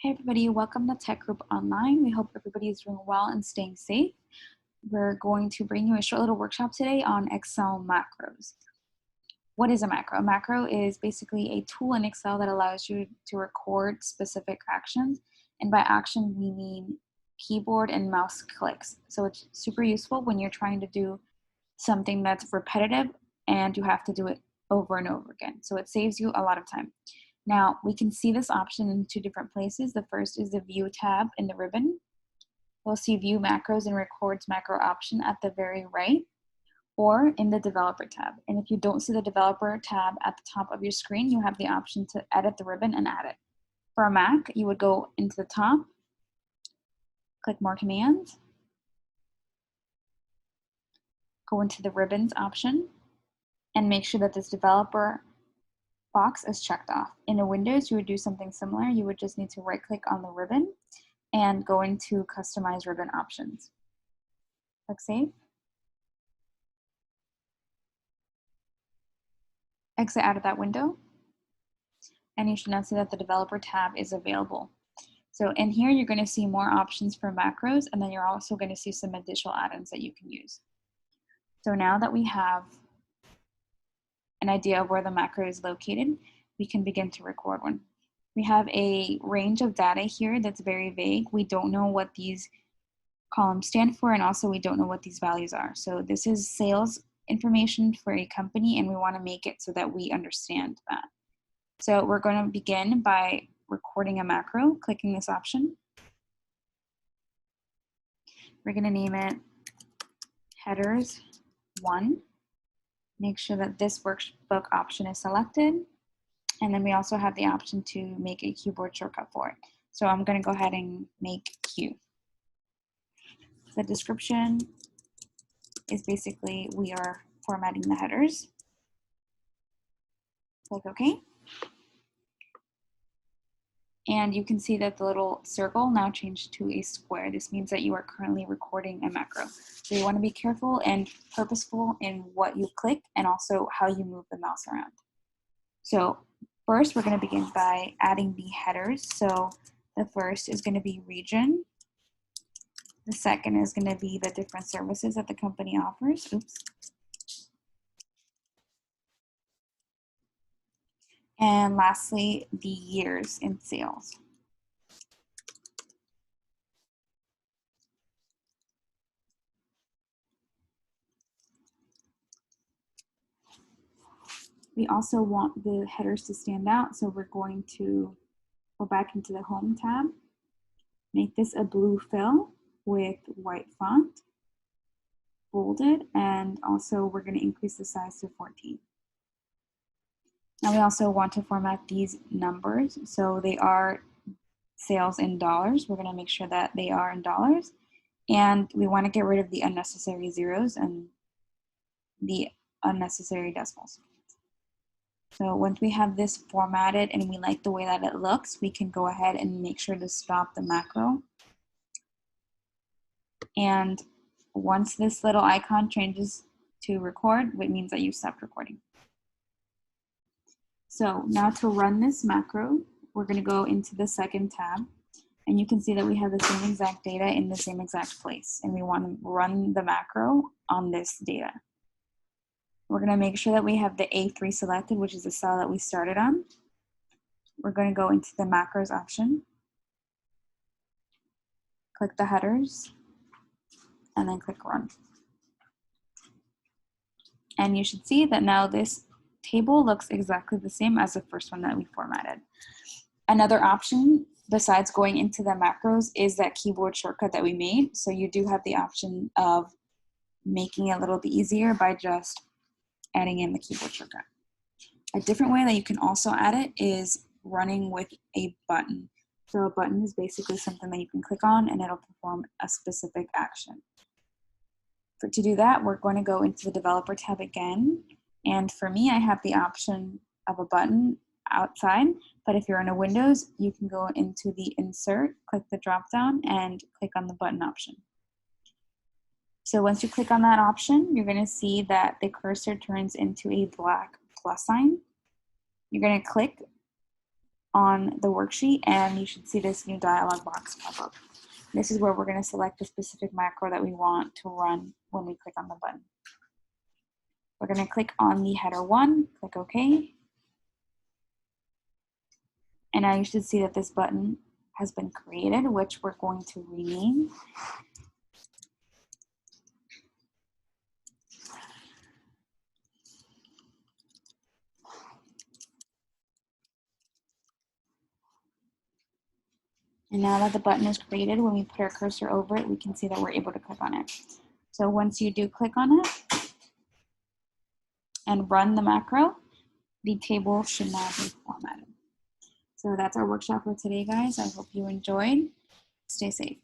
Hey everybody, welcome to Tech Group Online. We hope everybody is doing well and staying safe. We're going to bring you a short little workshop today on Excel macros. What is a macro? A macro is basically a tool in Excel that allows you to record specific actions. And by action, we mean keyboard and mouse clicks. So it's super useful when you're trying to do something that's repetitive and you have to do it over and over again. So it saves you a lot of time. Now, we can see this option in two different places. The first is the View tab in the ribbon. We'll see View Macros and Records Macro option at the very right, or in the Developer tab. And if you don't see the Developer tab at the top of your screen, you have the option to edit the ribbon and add it. For a Mac, you would go into the top, click More Commands, go into the Ribbons option, and make sure that this Developer box is checked off. In a Windows, you would do something similar. You would just need to right click on the ribbon and go into Customize Ribbon Options. Click Save. Exit out of that window. And you should now see that the Developer tab is available. So in here, you're going to see more options for macros, and then you're also going to see some additional add-ins that you can use. So now that we have an idea of where the macro is located, we can begin to record one. We have a range of data here that's very vague. We don't know what these columns stand for, and also we don't know what these values are. So this is sales information for a company, and we want to make it so that we understand that. So we're going to begin by recording a macro, clicking this option. We're going to name it headers 1. Make sure that this workbook option is selected. And then we also have the option to make a keyboard shortcut for it. So I'm going to go ahead and make Q. The description is basically we are formatting the headers. Click OK. And you can see that the little circle now changed to a square. This means that you are currently recording a macro. So you want to be careful and purposeful in what you click and also how you move the mouse around. So first, we're going to begin by adding the headers. So the first is going to be region. The second is going to be the different services that the company offers. Oops. And lastly, the years in sales. We also want the headers to stand out, so we're going to go back into the Home tab, make this a blue fill with white font, bolded, and also we're going to increase the size to 14. Now we also want to format these numbers, so they are sales in dollars. We're going to make sure that they are in dollars, and we want to get rid of the unnecessary zeros and the unnecessary decimals. So once we have this formatted and we like the way that it looks, we can go ahead and make sure to stop the macro. And once this little icon changes to record, it means that you stopped recording. So now to run this macro, we're going to go into the second tab, and you can see that we have the same exact data in the same exact place, and we want to run the macro on this data. We're going to make sure that we have the A3 selected, which is the cell that we started on. We're going to go into the macros option, click the headers, and then click run. And you should see that now this table looks exactly the same as the first one that we formatted. Another option besides going into the macros is that keyboard shortcut that we made. So you do have the option of making it a little bit easier by just adding in the keyboard shortcut. A different way that you can also add it is running with a button. So a button is basically something that you can click on and it'll perform a specific action. To do that, we're going to go into the Developer tab again. And for me, I have the option of a button outside, but if you're in a Windows, you can go into the Insert, click the drop down, and click on the button option. So once you click on that option, you're going to see that the cursor turns into a black plus sign. You're going to click on the worksheet, and you should see this new dialog box pop up. This is where we're going to select the specific macro that we want to run when we click on the button. We're going to click on the header 1, click OK. And now you should see that this button has been created, which we're going to rename. And now that the button is created, when we put our cursor over it, we can see that we're able to click on it. So once you do click on it and run the macro, the table should now be formatted. So that's our workshop for today, guys. I hope you enjoyed. Stay safe.